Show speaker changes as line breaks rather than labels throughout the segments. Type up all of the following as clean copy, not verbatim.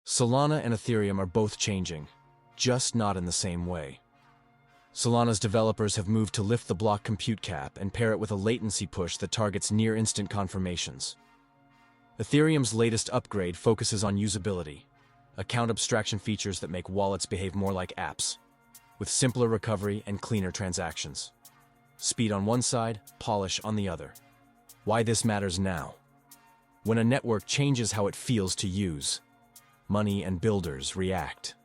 Solana and Ethereum are both changing, just not in the same way. Solana's developers have moved to lift the block compute cap and pair it with a latency push that targets near-instant confirmations. Ethereum's latest upgrade focuses on usability, account abstraction features that make wallets behave more like apps, with simpler recovery and cleaner transactions. Speed on one side, polish on the other. Why this matters now? When a network changes how it feels to use, money and builders react.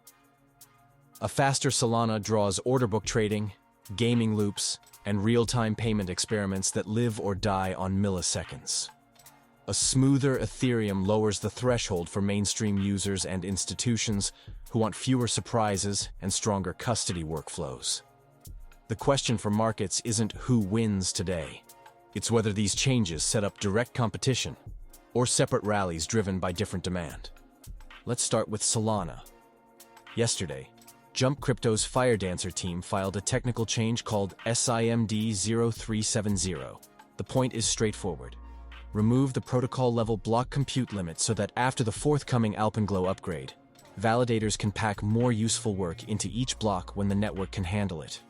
A faster Solana draws order book trading, gaming loops, and real-time payment experiments that live or die on milliseconds. A smoother Ethereum lowers the threshold for mainstream users and institutions who want fewer surprises and stronger custody workflows. The question for markets isn't who wins today. It's whether these changes set up direct competition or separate rallies driven by different demand. Let's start with Solana. Yesterday, Jump Crypto's Firedancer team filed a technical change called SIMD0370. The point is straightforward. Remove the protocol-level block compute limit so that after the forthcoming Alpenglow upgrade, validators can pack more useful work into each block when the network can handle it.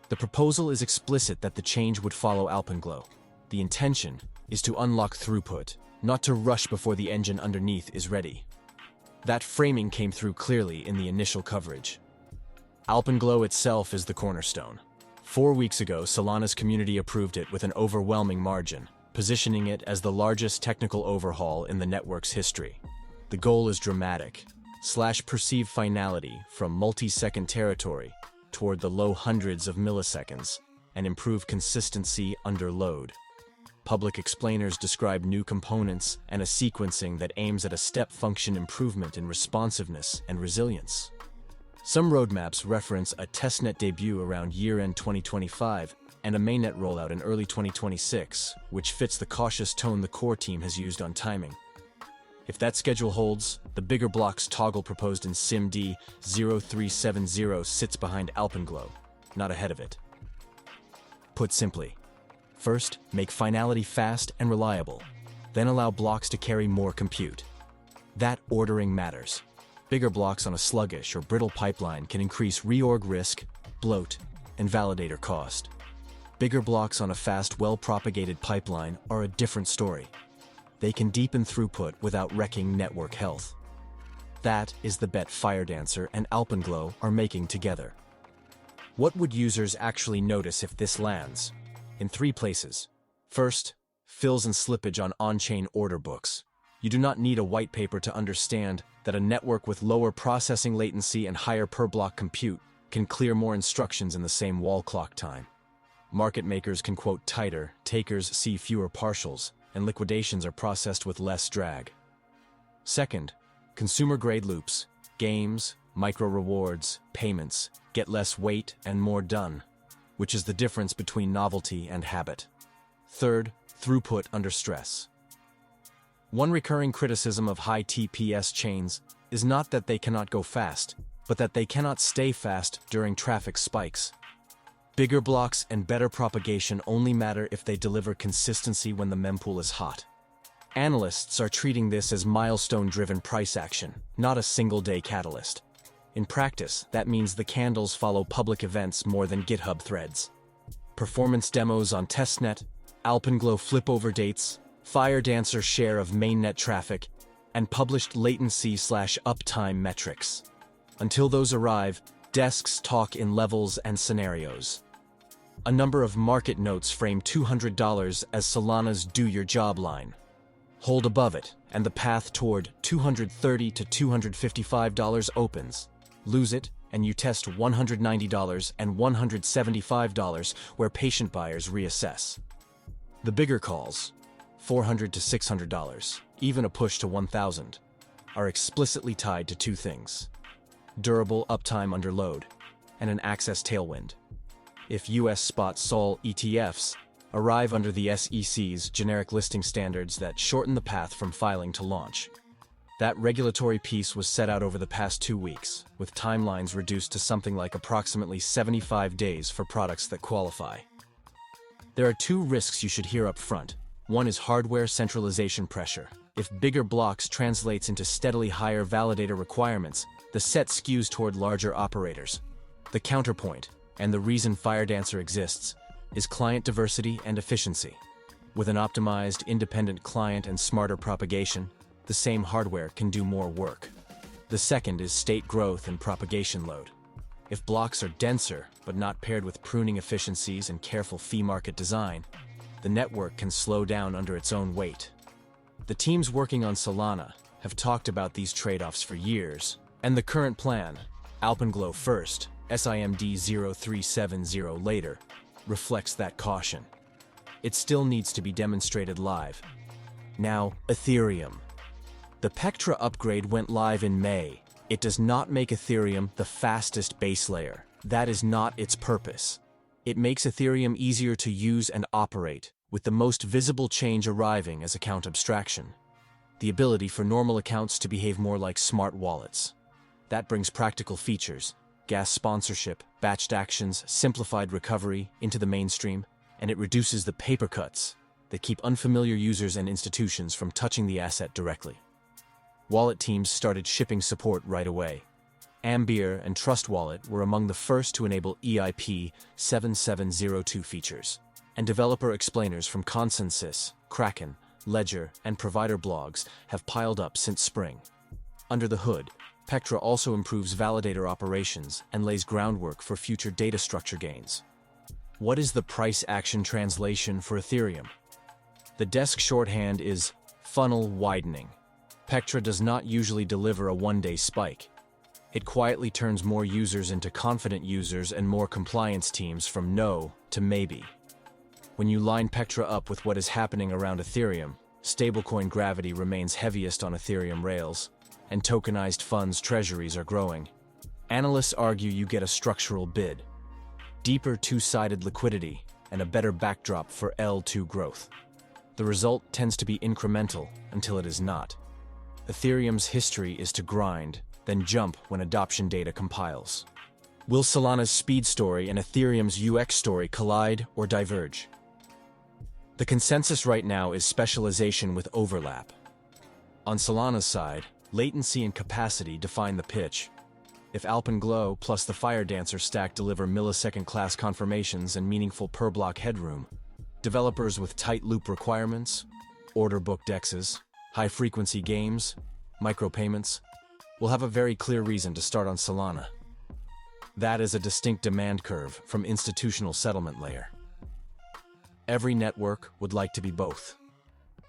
The proposal is explicit that the change would follow Alpenglow. The intention is to unlock throughput, not to rush before the engine underneath is ready. That framing came through clearly in the initial coverage. Alpenglow itself is the cornerstone. 4 weeks ago, Solana's community approved it with an overwhelming margin, positioning it as the largest technical overhaul in the network's history. The goal is dramatic: perceive finality from multi-second territory toward the low hundreds of milliseconds, and improve consistency under load. Public explainers describe new components and a sequencing that aims at a step function improvement in responsiveness and resilience. Some roadmaps reference a testnet debut around year-end 2025 and a mainnet rollout in early 2026, which fits the cautious tone the core team has used on timing. If that schedule holds, the bigger blocks toggle proposed in SIMD0370 sits behind Alpenglow, not ahead of it. Put simply, first, make finality fast and reliable, then allow blocks to carry more compute. That ordering matters. Bigger blocks on a sluggish or brittle pipeline can increase reorg risk, bloat, and validator cost. Bigger blocks on a fast, well-propagated pipeline are a different story. They can deepen throughput without wrecking network health. That is the bet Firedancer and Alpenglow are making together. What would users actually notice if this lands? In 3 places. First, fills and slippage on on-chain order books. You do not need a white paper to understand that a network with lower processing latency and higher per-block compute can clear more instructions in the same wall clock time. Market makers can quote tighter, takers see fewer partials, and liquidations are processed with less drag. Second, consumer-grade loops, games, micro-rewards, payments, get less wait and more done, which is the difference between novelty and habit. Third, throughput under stress. One recurring criticism of high TPS chains is not that they cannot go fast, but that they cannot stay fast during traffic spikes. Bigger blocks and better propagation only matter if they deliver consistency when the mempool is hot. Analysts are treating this as milestone-driven price action, not a single-day catalyst. In practice, that means the candles follow public events more than GitHub threads. Performance demos on testnet, Alpenglow flipover dates, Firedancer share of mainnet traffic, and published latency/uptime metrics. Until those arrive, desks talk in levels and scenarios. A number of market notes frame $200 as Solana's do your job line. Hold above it, and the path toward $230 to $255 opens. Lose it, and you test $190 and $175 where patient buyers reassess. The bigger calls, $400 to $600, even a push to $1,000, are explicitly tied to 2 things: durable uptime under load, and an access tailwind. If US spot SOL ETFs arrive under the SEC's generic listing standards that shorten the path from filing to launch. That regulatory piece was set out over the past 2 weeks, with timelines reduced to something like approximately 75 days for products that qualify. There are 2 risks you should hear up front. One is hardware centralization pressure. If bigger blocks translates into steadily higher validator requirements, the set skews toward larger operators. The counterpoint, and the reason Firedancer exists, is client diversity and efficiency. With an optimized, independent client and smarter propagation, the same hardware can do more work. The second is state growth and propagation load. If blocks are denser, but not paired with pruning efficiencies and careful fee market design, the network can slow down under its own weight. The teams working on Solana have talked about these trade-offs for years, and the current plan, Alpenglow first, SIMD 0370 later, reflects that caution. It still needs to be demonstrated live. Now, Ethereum. The Pectra upgrade went live in May. It does not make Ethereum the fastest base layer. That is not its purpose. It makes Ethereum easier to use and operate, with the most visible change arriving as account abstraction. The ability for normal accounts to behave more like smart wallets. That brings practical features, gas sponsorship, batched actions, simplified recovery into the mainstream, and it reduces the paper cuts that keep unfamiliar users and institutions from touching the asset directly. Wallet teams started shipping support right away. Ambir and Trust Wallet were among the first to enable EIP 7702 features, and developer explainers from Consensus, Kraken, Ledger, and provider blogs have piled up since spring. Under the hood, Pectra also improves validator operations and lays groundwork for future data structure gains. What is the price action translation for Ethereum? The desk shorthand is funnel-widening. Pectra does not usually deliver a one-day spike. It quietly turns more users into confident users and more compliance teams from no to maybe. When you line Pectra up with what is happening around Ethereum, stablecoin gravity remains heaviest on Ethereum rails, and tokenized funds treasuries are growing. Analysts argue you get a structural bid, deeper two-sided liquidity, and a better backdrop for L2 growth. The result tends to be incremental until it is not. Ethereum's history is to grind, then jump when adoption data compiles. Will Solana's speed story and Ethereum's UX story collide or diverge? The consensus right now is specialization with overlap. On Solana's side, latency and capacity define the pitch. If Alpenglow plus the Firedancer stack deliver millisecond-class confirmations and meaningful per-block headroom, developers with tight loop requirements, order book dexes, high-frequency games, micropayments, will have a very clear reason to start on Solana. That is a distinct demand curve from institutional settlement layer. Every network would like to be both.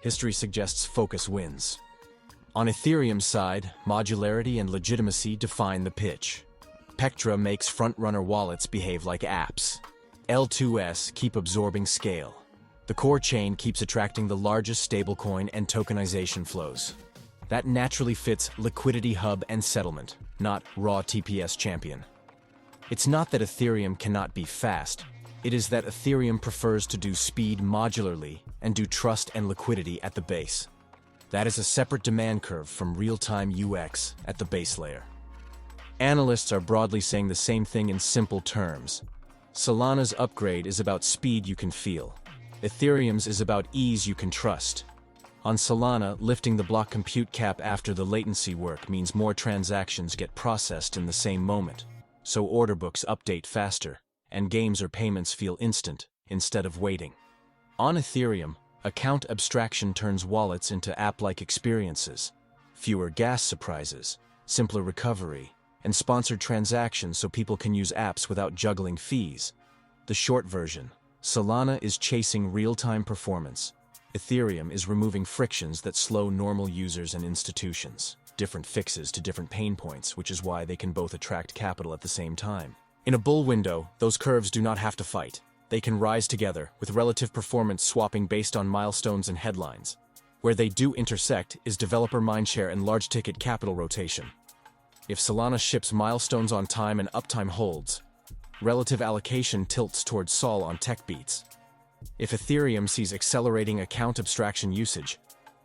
History suggests focus wins. On Ethereum's side, modularity and legitimacy define the pitch. Pectra makes front-runner wallets behave like apps. L2S keep absorbing scale. The core chain keeps attracting the largest stablecoin and tokenization flows. That naturally fits liquidity hub and settlement, not raw TPS champion. It's not that Ethereum cannot be fast. It is that Ethereum prefers to do speed modularly and do trust and liquidity at the base. That is a separate demand curve from real-time UX at the base layer. Analysts are broadly saying the same thing in simple terms. Solana's upgrade is about speed you can feel. Ethereum's is about ease you can trust. On Solana, lifting the block compute cap after the latency work means more transactions get processed in the same moment, so order books update faster, and games or payments feel instant instead of waiting. On Ethereum, account abstraction turns wallets into app-like experiences, fewer gas surprises, simpler recovery, and sponsored transactions so people can use apps without juggling fees. The short version, Solana is chasing real-time performance. Ethereum is removing frictions that slow normal users and institutions. Different fixes to different pain points, which is why they can both attract capital at the same time. In a bull window, those curves do not have to fight. They can rise together, with relative performance swapping based on milestones and headlines. Where they do intersect is developer mindshare and large-ticket capital rotation. If Solana ships milestones on time and uptime holds, relative allocation tilts towards Sol on tech beats. If Ethereum sees accelerating account abstraction usage,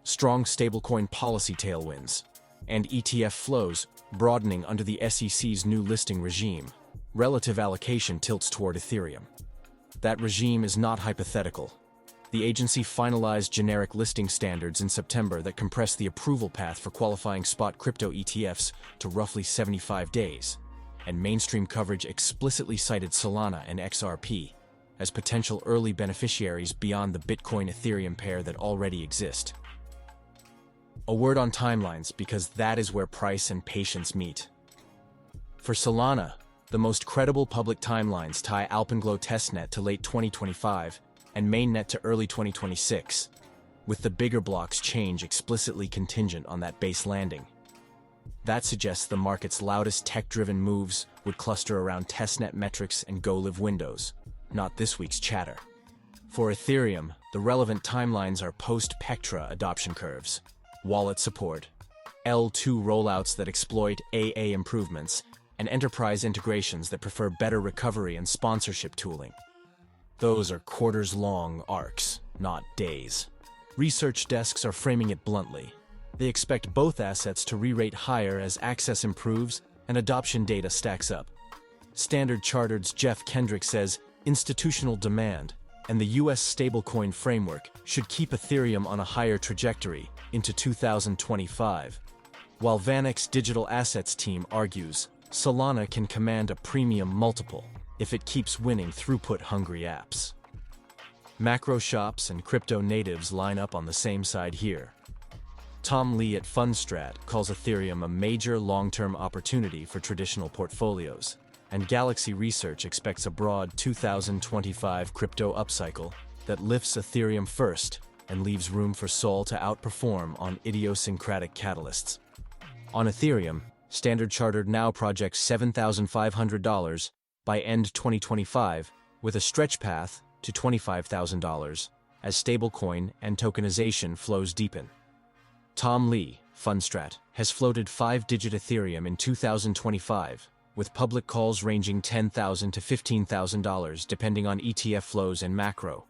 strong stablecoin policy tailwinds, and ETF flows broadening under the SEC's new listing regime, relative allocation tilts toward Ethereum. That regime is not hypothetical. The agency finalized generic listing standards in September that compress the approval path for qualifying spot crypto ETFs to roughly 75 days, and mainstream coverage explicitly cited Solana and XRP as potential early beneficiaries beyond the Bitcoin-Ethereum pair that already exist. A word on timelines, because that is where price and patience meet. For Solana, the most credible public timelines tie Alpenglow testnet to late 2025 and mainnet to early 2026, with the bigger blocks change explicitly contingent on that base landing. That suggests the market's loudest tech-driven moves would cluster around testnet metrics and go-live windows, not this week's chatter. For Ethereum, the relevant timelines are post-Pectra adoption curves, wallet support, L2 rollouts that exploit AA improvements, and enterprise integrations that prefer better recovery and sponsorship tooling. Those are quarters-long arcs, not days. Research desks are framing it bluntly. They expect both assets to re-rate higher as access improves and adoption data stacks up. Standard Chartered's Jeff Kendrick says institutional demand and the US stablecoin framework should keep Ethereum on a higher trajectory into 2025, while VanEck's digital assets team argues Solana can command a premium multiple if it keeps winning throughput-hungry apps. Macro shops and crypto natives line up on the same side here. Tom Lee at Fundstrat calls Ethereum a major long-term opportunity for traditional portfolios, and Galaxy Research expects a broad 2025 crypto upcycle that lifts Ethereum first and leaves room for Sol to outperform on idiosyncratic catalysts. On Ethereum, Standard Chartered now projects $7,500 by end 2025, with a stretch path to $25,000 as stablecoin and tokenization flows deepen. Tom Lee, Fundstrat, has floated 5-digit Ethereum in 2025, with public calls ranging $10,000 to $15,000 depending on ETF flows and macro.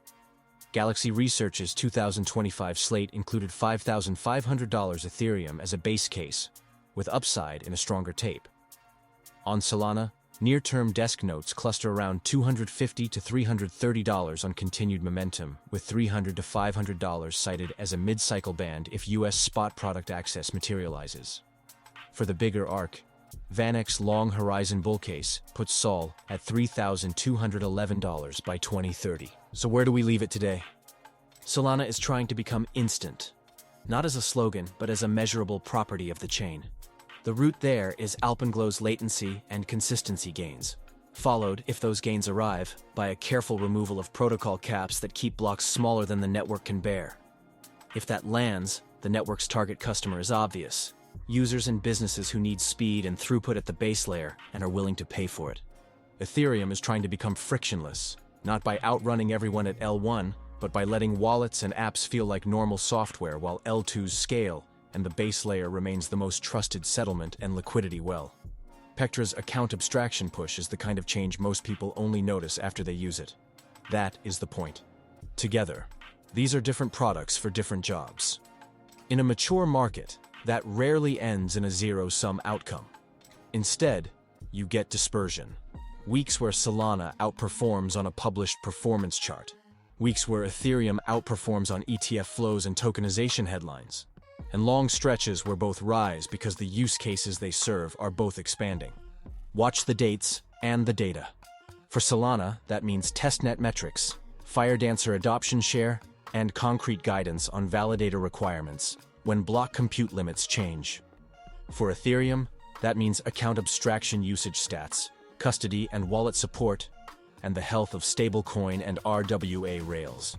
Galaxy Research's 2025 slate included $5,500 Ethereum as a base case, with upside in a stronger tape. On Solana, near-term desk notes cluster around $250 to $330 on continued momentum, with $300 to $500 cited as a mid-cycle band if US spot product access materializes. For the bigger arc, VanEck's long horizon bull case puts Sol at $3,211 by 2030. So where do we leave it today? Solana is trying to become instant, not as a slogan, but as a measurable property of the chain. The root there is Alpenglow's latency and consistency gains, followed, if those gains arrive, by a careful removal of protocol caps that keep blocks smaller than the network can bear. If that lands, the network's target customer is obvious: users and businesses who need speed and throughput at the base layer and are willing to pay for it. Ethereum is trying to become frictionless, not by outrunning everyone at L1, but by letting wallets and apps feel like normal software while L2s scale and the base layer remains the most trusted settlement and liquidity well. Pectra's account abstraction push is the kind of change most people only notice after they use it. That is the point. Together, these are different products for different jobs. In a mature market, that rarely ends in a zero-sum outcome. Instead, you get dispersion. Weeks where Solana outperforms on a published performance chart. Weeks where Ethereum outperforms on ETF flows and tokenization headlines. And long stretches where both rise because the use cases they serve are both expanding. Watch the dates and the data. For Solana, that means testnet metrics, Firedancer adoption share, and concrete guidance on validator requirements when block compute limits change. For Ethereum, that means account abstraction usage stats, custody and wallet support, and the health of stablecoin and RWA rails.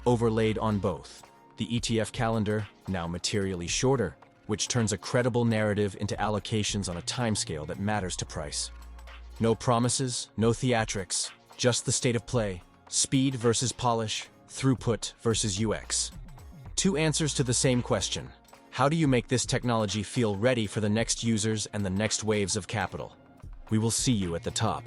Overlaid on both, the ETF calendar, now materially shorter, which turns a credible narrative into allocations on a timescale that matters to price. No promises, no theatrics, just the state of play, speed versus polish, throughput versus UX. Two answers to the same question: how do you make this technology feel ready for the next users and the next waves of capital? We will see you at the top.